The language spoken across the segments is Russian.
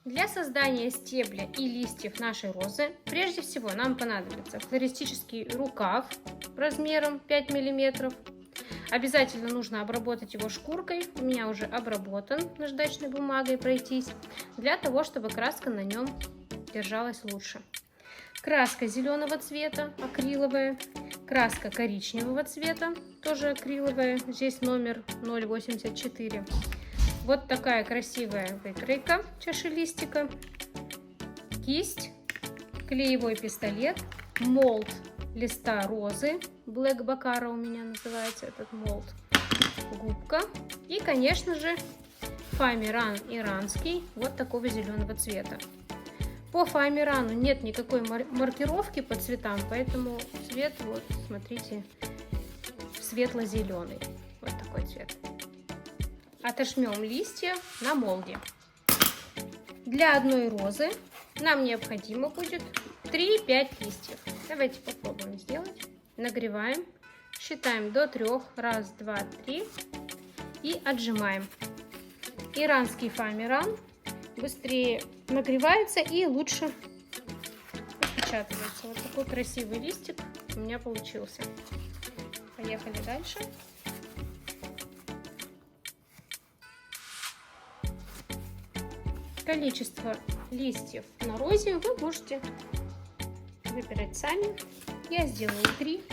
Для создания стебля и листьев нашей розы прежде всего нам понадобится флористический рукав размером 5 мм. Обязательно нужно обработать его шкуркой, у меня уже обработан наждачной бумагой, пройтись, для того, чтобы краска на нем держалась лучше. Краска зеленого цвета, акриловая, краска коричневого цвета, тоже акриловая, здесь номер 084. Вот такая красивая выкройка чаши листика, кисть, клеевой пистолет, молд листа розы, Black Baccara у меня называется этот молд, губка и, конечно же, фоамиран иранский, вот такого зеленого цвета. По фоамирану нет никакой маркировки по цветам, поэтому цвет, вот, смотрите, светло-зеленый, вот такой цвет. Отожмем листья на молде. Для одной розы нам необходимо будет 3-5 листьев. Давайте попробуем сделать. Нагреваем, считаем до 3, раз, два, три и отжимаем. Иранский фоамиран быстрее нагревается и лучше распечатывается. Вот такой красивый листик у меня получился. Поехали дальше. Количество листьев на розе вы можете выбирать сами. Я сделаю 3.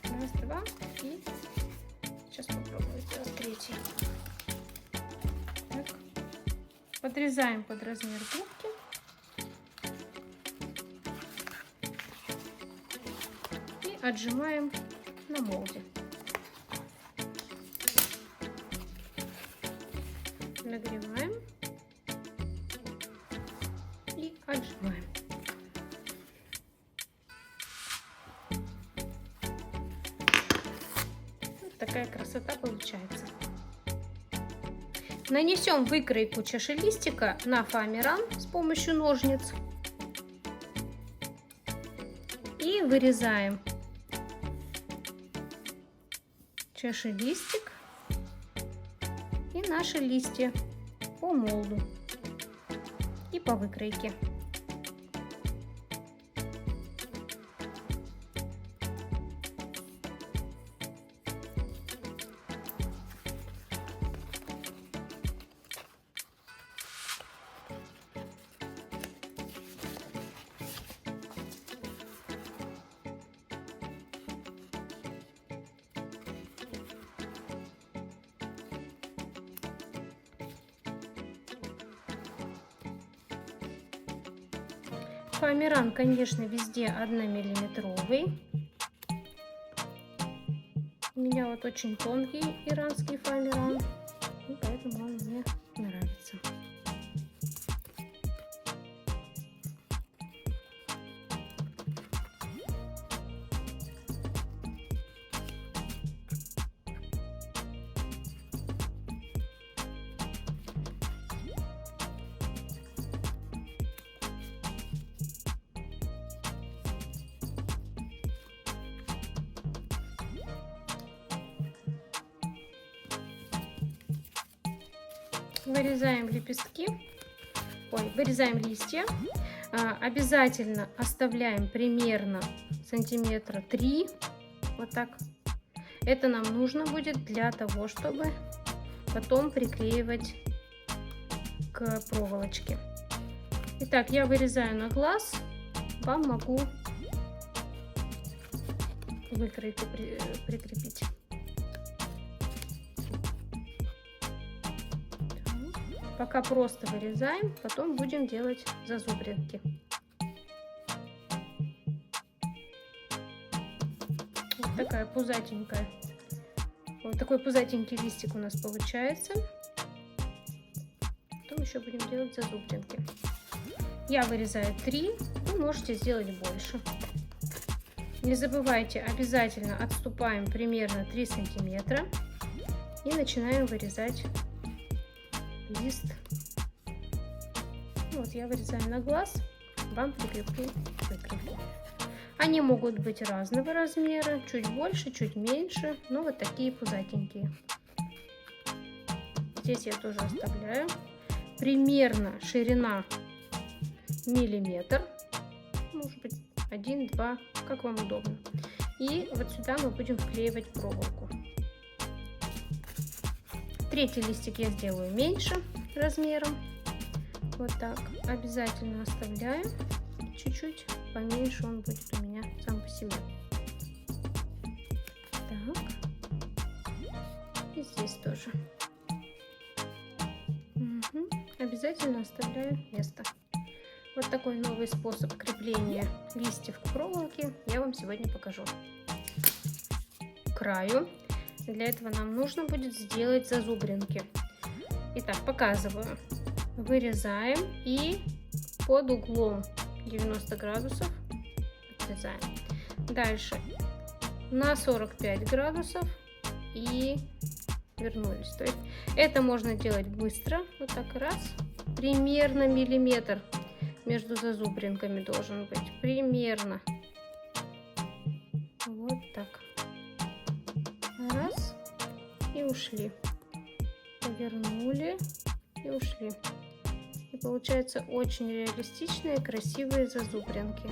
Раз, два и сейчас попробую сделать 3. Так. Подрезаем под размер губки и отжимаем на молде. Нагреваем и отжимаем. Вот такая красота получается. Нанесем выкройку чаши листика на фоамиран с помощью ножниц и вырезаем чаши листик и наши листья по молду и по выкройке. Фоамиран, конечно, везде 1-миллиметровый. У меня вот очень тонкий иранский фоамиран, и поэтому он мне нравится. Вырезаем лепестки, вырезаем листья. Обязательно оставляем примерно сантиметра 3, вот так. Это нам нужно будет для того, чтобы потом приклеивать к проволочке. Итак, я вырезаю на глаз, вам могу выкройку прикрепить. Пока просто вырезаем, потом будем делать зазубринки. Вот такая пузатенькая, вот такой пузатенький листик у нас получается. Потом еще будем делать зазубринки. Я вырезаю 3, вы можете сделать больше. Не забывайте, обязательно отступаем примерно 3 сантиметра и начинаем вырезать лист. Вот я вырезаю на глаз, вам прикреплю выкройку. Они могут быть разного размера, чуть больше, чуть меньше, но вот такие пузатенькие. Здесь я тоже оставляю примерно ширина миллиметр, может быть 1-2, как вам удобно. И вот сюда мы будем вклеивать проволоку. Третий листик я сделаю меньше размером. Вот так. Обязательно оставляю. Чуть-чуть поменьше он будет у меня сам по себе. Так. И здесь тоже. Угу. Обязательно оставляю место. Вот такой новый способ крепления листьев к проволоке я вам сегодня покажу. К краю. Для этого нам нужно будет сделать зазубринки. Итак, показываю. Вырезаем и под углом 90 градусов отрезаем. Дальше на 45 градусов и вернулись. То есть это можно делать быстро. Вот так раз. Примерно миллиметр между зазубринками должен быть. Примерно. Вот так. Раз. И ушли. Повернули и ушли. И получается очень реалистичные, красивые зазубринки.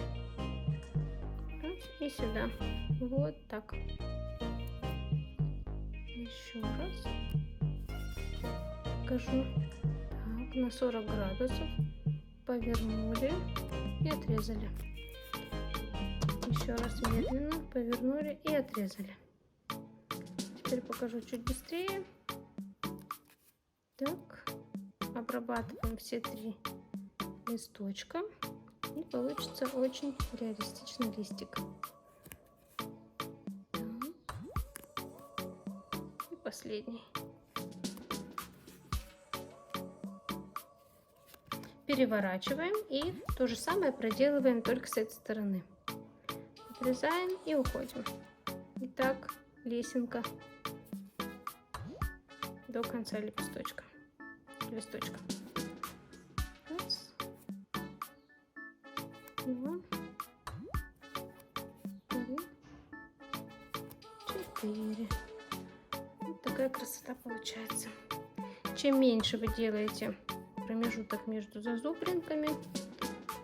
Раз, и сюда. Вот так. Еще раз. Покажу. Так, на 40 градусов. Повернули и отрезали. Еще раз медленно повернули и отрезали. Теперь покажу чуть быстрее. Так, обрабатываем все 3 листочка, и получится очень реалистичный листик. Так. И последний. Переворачиваем и то же самое проделываем только с этой стороны. Отрезаем и уходим. Итак, лесенка до конца листочка. Раз, 2, 3, 4. Вот такая красота получается. Чем меньше вы делаете промежуток между зазубринками,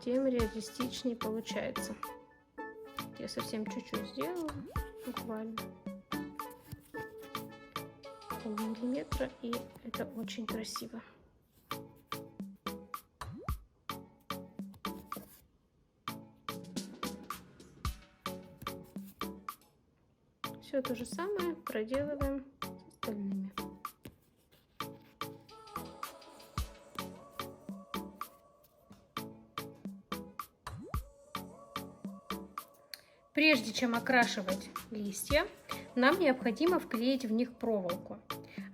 тем реалистичнее получается. Я совсем чуть-чуть сделала, буквально полмиллиметра, и это очень красиво. Все то же самое проделываем с остальными. Прежде чем окрашивать листья, нам необходимо вклеить в них проволоку.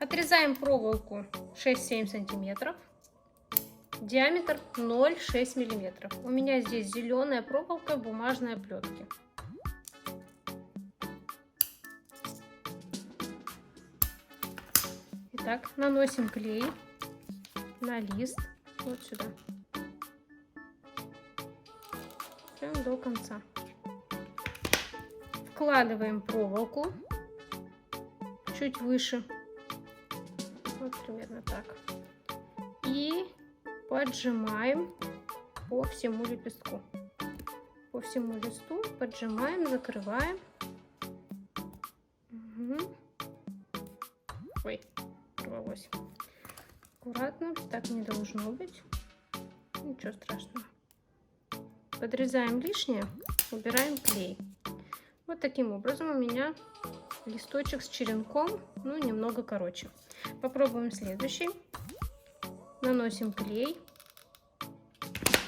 Отрезаем проволоку 6-7 сантиметров, диаметр 0,6 миллиметров. У меня здесь зеленая проволока в бумажной оплетке. Итак, наносим клей на лист вот сюда, прям до конца. Вкладываем проволоку чуть выше, вот примерно так, и поджимаем по всему лепестку. По всему листу поджимаем, закрываем. Угу. Ой, порвалось. Аккуратно, так не должно быть. Ничего страшного. Подрезаем лишнее, убираем клей. Вот таким образом у меня листочек с черенком, ну, немного короче. Попробуем следующий. Наносим клей,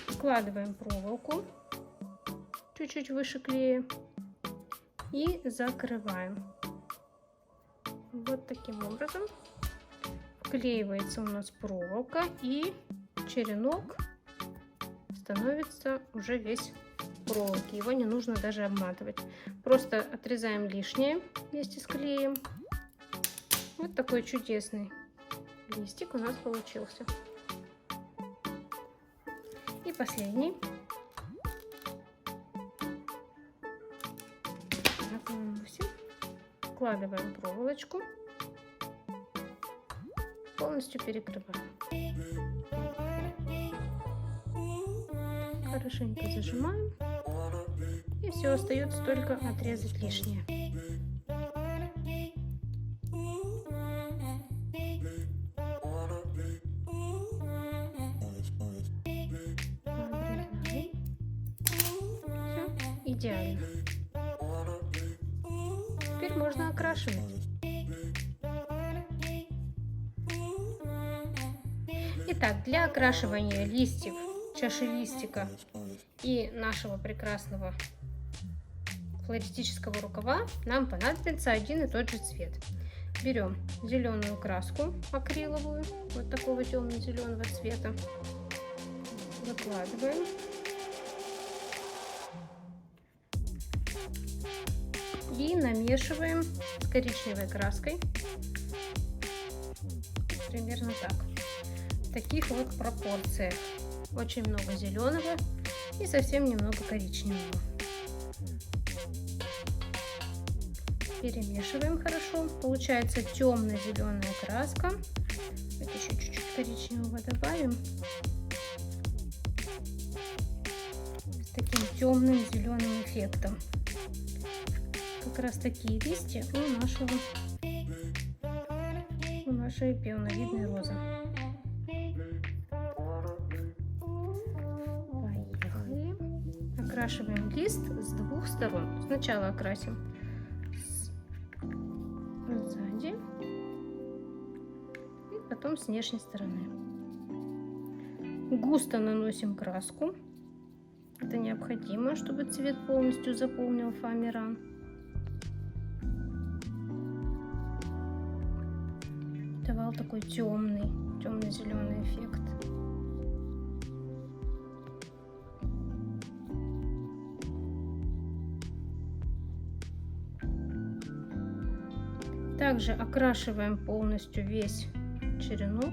вкладываем проволоку чуть-чуть выше клея и закрываем. Вот таким образом вклеивается у нас проволока, и черенок становится уже весь проволоки. Его не нужно даже обматывать. Просто отрезаем лишнее вместе с клеем. Вот такой чудесный листик у нас получился. И последний. Вкладываем проволочку, полностью перекрываем. Хорошенько зажимаем. И все, остается только отрезать лишнее. Идеально. Теперь можно окрашивать. Итак, для окрашивания листьев, чаши листика и нашего прекрасного флористического рукава нам понадобится один и тот же цвет. Берем зеленую краску акриловую, вот такого темно-зеленого цвета, выкладываем. И намешиваем с коричневой краской, примерно так, в таких вот пропорциях. Очень много зеленого и совсем немного коричневого. Перемешиваем хорошо, получается темно-зеленая краска. Вот еще чуть-чуть коричневого добавим. С таким темным зеленым эффектом. Как раз такие листья у нашей пионовидной розы. Поехали. Окрашиваем лист с двух сторон. Сначала окрасим сзади и потом с внешней стороны. Густо наносим краску. Это необходимо, чтобы цвет полностью заполнил фоамиран. Давал такой темно-зеленый эффект. Также окрашиваем полностью весь черенок,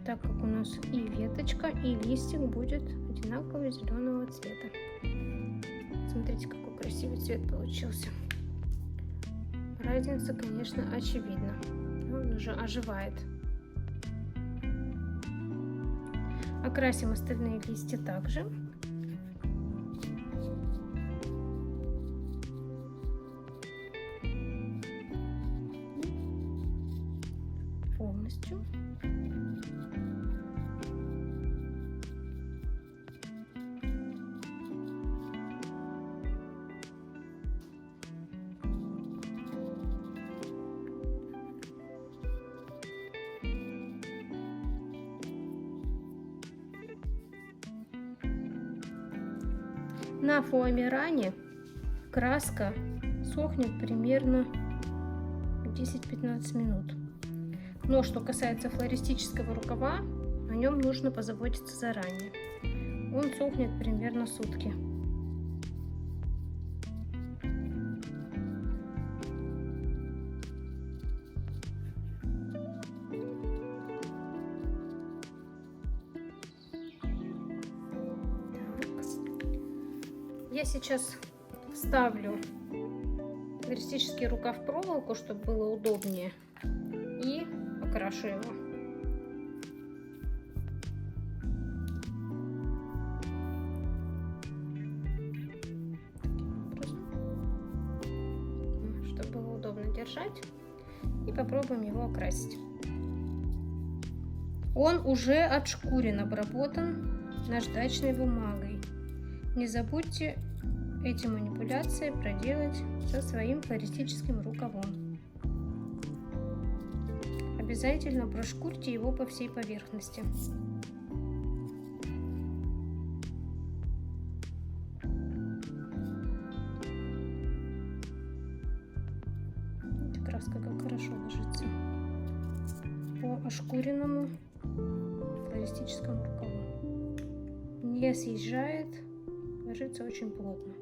так как у нас и веточка, и листик будет одинакового зеленого цвета. Смотрите, какой красивый цвет получился. Разница, конечно, очевидна. Он уже оживает. Окрасим остальные листья также. Полностью. На фоамиране краска сохнет примерно 10-15 минут. Но что касается флористического рукава, о нем нужно позаботиться заранее. Он сохнет примерно сутки. Я сейчас вставлю флористический рукав в проволоку, чтобы было удобнее, и покрашу его. Чтобы было удобно держать, и попробуем его окрасить. Он уже отшкурен, обработан наждачной бумагой. Не забудьте эти манипуляции проделать со своим флористическим рукавом. Обязательно прошкурьте его по всей поверхности. Эта краска как хорошо ложится по ошкуренному флористическому рукаву. Не съезжает, ложится очень плотно.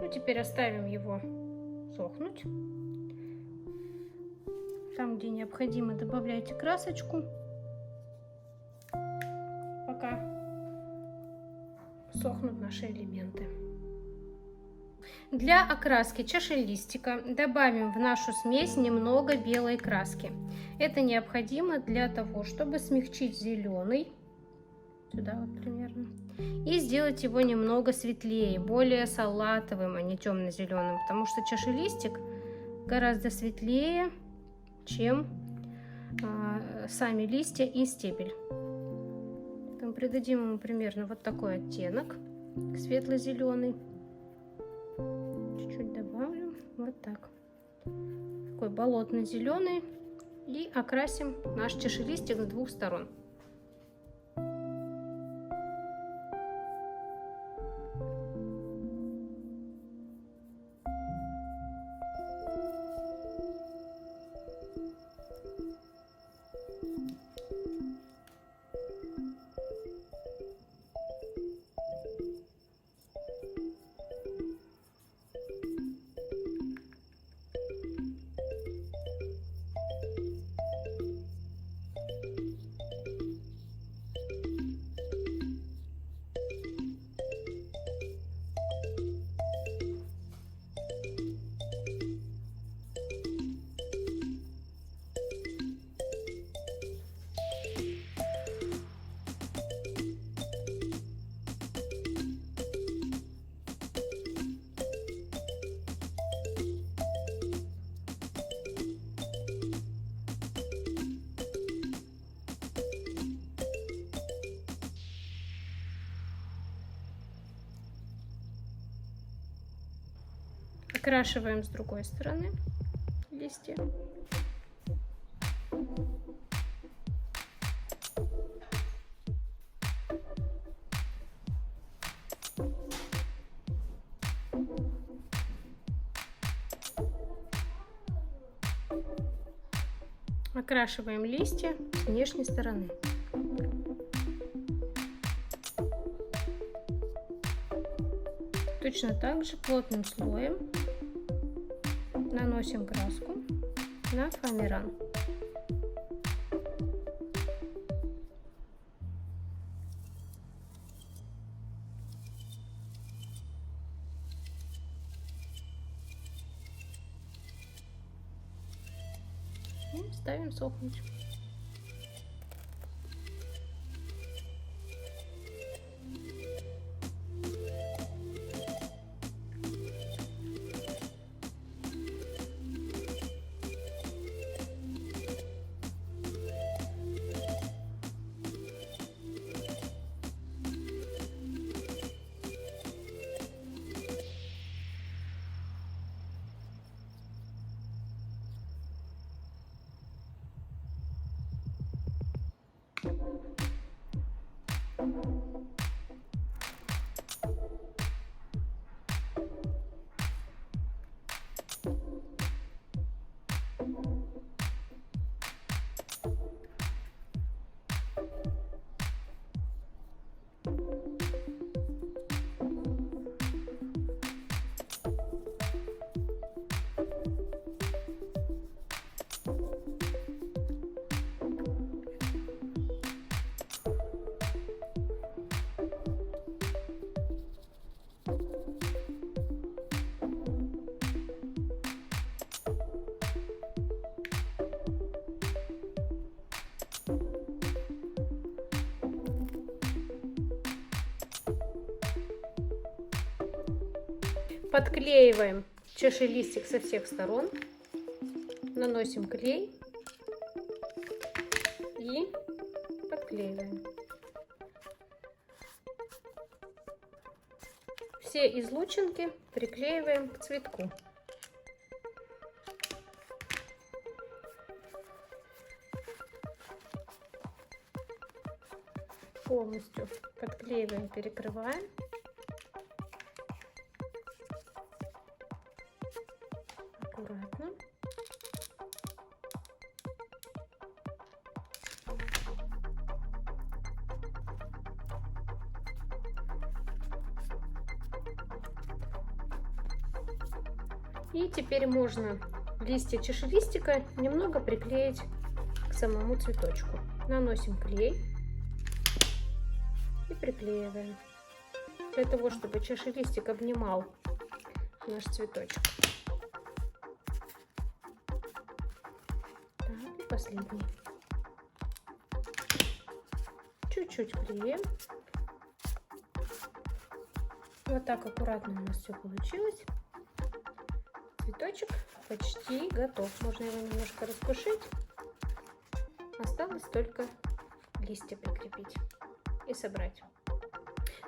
Ну, теперь оставим его сохнуть. Там, где необходимо, добавляйте красочку, пока сохнут наши элементы. Для окраски чашелистика добавим в нашу смесь немного белой краски. Это необходимо для того, чтобы смягчить зеленый, сюда вот примерно, и сделать его немного светлее, более салатовым, а не темно-зеленым, потому что чашелистик гораздо светлее, чем сами листья и стебель. Там придадим ему примерно вот такой оттенок, светло-зеленый. Чуть-чуть добавлю, вот так, такой болотно-зеленый, и окрасим наш чашелистик с двух сторон. Окрашиваем с другой стороны листья. Окрашиваем листья с внешней стороны. Точно так же плотным слоем наносим краску на фоамиран. И ставим сохнуть. Подклеиваем чашелистик со всех сторон, наносим клей и подклеиваем. Все излучинки приклеиваем к цветку. Полностью подклеиваем, перекрываем. Аккуратно. И теперь можно листья чашелистика немного приклеить к самому цветочку. Наносим клей и приклеиваем. Для того, чтобы чашелистик обнимал наш цветочек. Так, и последний. Чуть-чуть клеем. Вот так аккуратно у нас все получилось. Цветочек почти готов. Можно его немножко распушить. Осталось только листья прикрепить и собрать.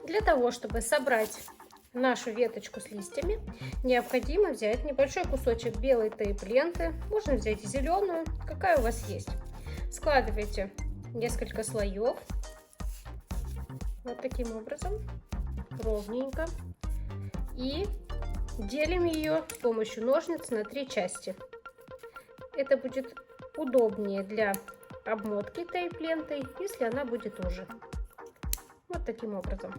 Для того, чтобы собрать нашу веточку с листьями, необходимо взять небольшой кусочек белой тейп-ленты. Можно взять и зеленую, какая у вас есть. Складывайте несколько слоев. Вот таким образом. Ровненько. И делим ее с помощью ножниц на 3 части. Это будет удобнее для обмотки тейп-лентой, если она будет уже. Вот таким образом.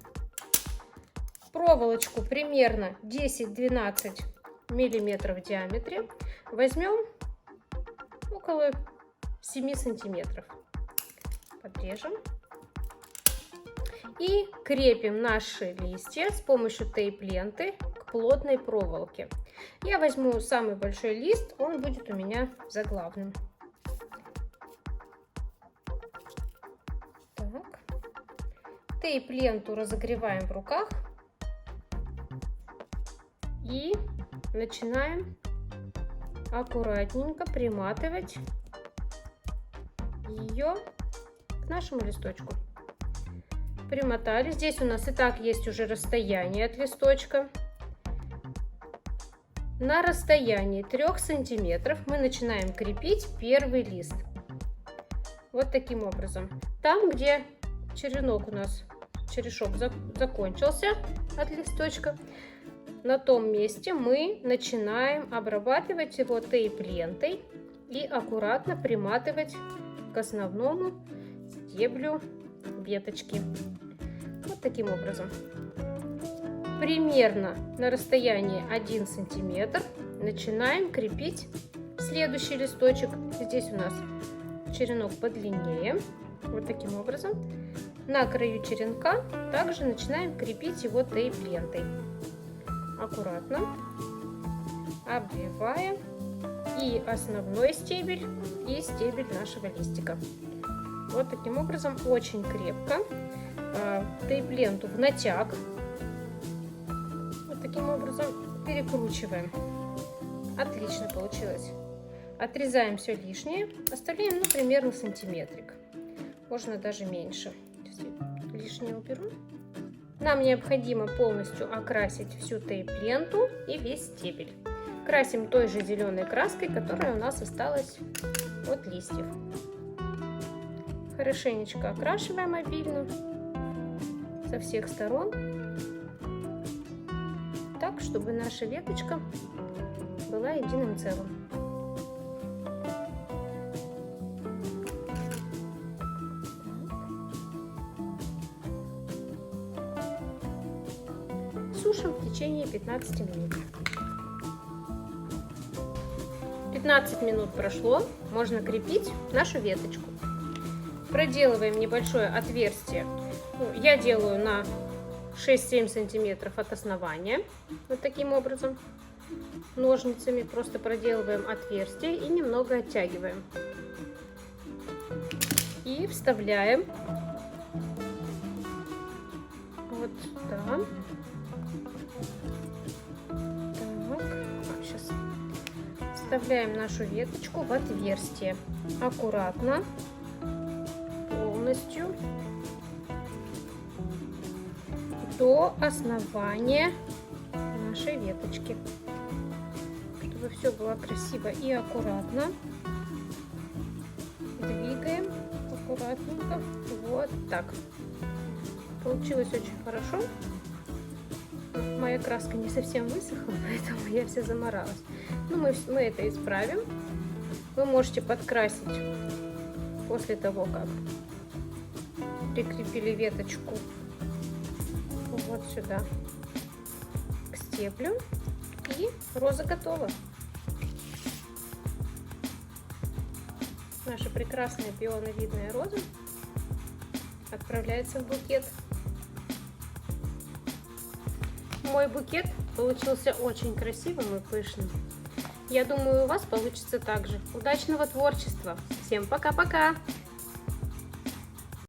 Проволочку примерно 10-12 миллиметров в диаметре возьмем около 7 сантиметров. Подрежем. И крепим наши листья с помощью тейп-ленты к плотной проволоке. Я возьму самый большой лист, он будет у меня заглавным. Так. Тейп-ленту разогреваем в руках и начинаем аккуратненько приматывать ее к нашему листочку. Примотали. Здесь у нас и так есть уже расстояние от листочка. На расстоянии 3 сантиметров мы начинаем крепить первый лист. Вот таким образом. Там, где черенок у нас, черешок закончился от листочка, на том месте мы начинаем обрабатывать его тейп-лентой и аккуратно приматывать к основному стеблю веточки. Вот таким образом. Примерно на расстоянии 1 сантиметр начинаем крепить следующий листочек. Здесь у нас черенок подлиннее. Вот таким образом. На краю черенка также начинаем крепить его тейп-лентой. Аккуратно обвивая и основной стебель, и стебель нашего листика. Вот таким образом очень крепко. Тейп-ленту в натяг. Вот таким образом перекручиваем. Отлично получилось. Отрезаем все лишнее. Оставляем, ну, примерно сантиметрик. Можно даже меньше. Лишнее уберу. Нам необходимо полностью окрасить всю тейп-ленту и весь стебель. Красим той же зеленой краской, которая у нас осталась от листьев. Хорошенечко окрашиваем обильно со всех сторон, так, чтобы наша веточка была единым целым. Сушим в течение 15 минут. 15 минут прошло, можно крепить нашу веточку. Проделываем небольшое отверстие. Я делаю на 6-7 сантиметров от основания. Вот таким образом. Ножницами просто проделываем отверстие и немного оттягиваем. И вставляем вот сюда. Сейчас вставляем нашу веточку в отверстие. Аккуратно. Полностью до основания нашей веточки, чтобы все было красиво и аккуратно. Двигаем аккуратненько, вот так. Получилось очень хорошо. Моя краска не совсем высохла, поэтому я вся заморалась. Но мы это исправим. Вы можете подкрасить после того, как прикрепили веточку вот сюда к стеблю, и роза готова. Наша прекрасная пионовидная роза отправляется в букет. мой букет получился очень красивым и пышным. Я думаю, у вас получится так же. Удачного творчества! Всем пока-пока!